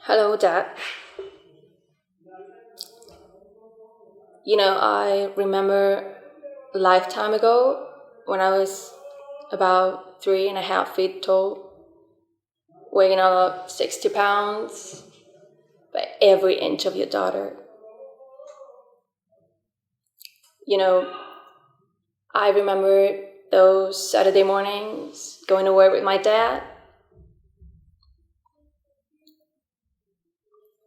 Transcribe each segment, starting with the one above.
Hello, Dad. I remember a lifetime ago when I was about 3.5 feet tall, weighing about 60 pounds, by every inch of your daughter. I remember those Saturday mornings going to work with my dad.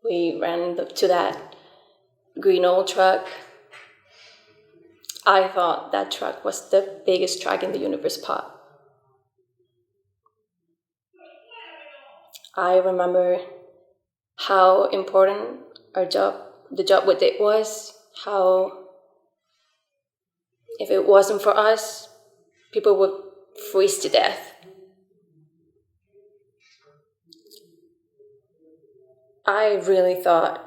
We ran to that green old truck. I thought that truck was the biggest truck in the universe, Pop. I remember how important the job we did was, how if it wasn't for us, people would freeze to death. I really thought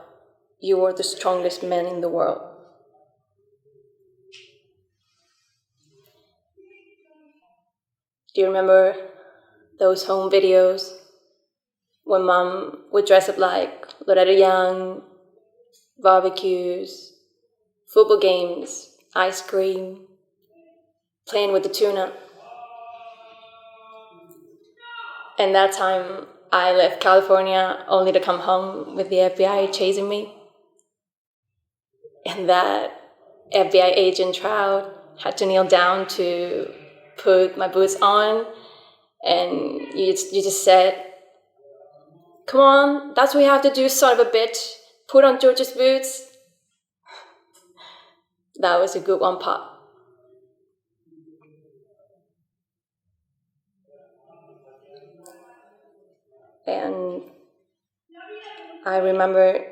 you were the strongest man in the world. Do you remember those home videos when Mom would dress up like Loretta Young, barbecues, football games, ice cream, playing with the tuna? And that time I left California only to come home with the FBI chasing me. And that FBI agent Trout had to kneel down to put my boots on, and you just said, "Come on, that's what you have to do, son of a bitch. Put on George's boots." That was a good one, Pop. And I remember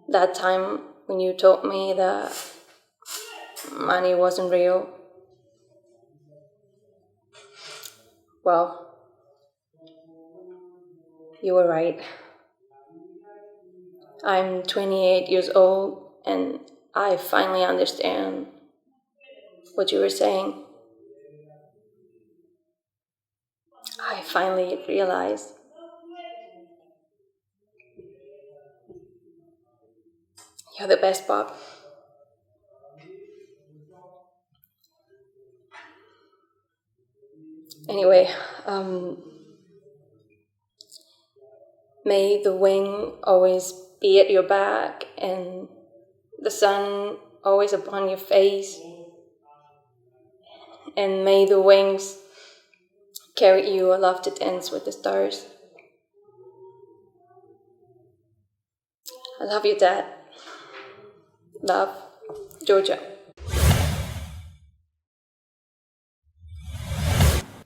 that time when you told me that money wasn't real. Well, you were right. I'm 28 years old, and I finally understand what you were saying. I finally realized you're the best, Bob. Anyway, may the wind always be at your back and the sun always upon your face, and may the wings carry you aloft to dance with the stars. I love you, Dad. Love, Georgia.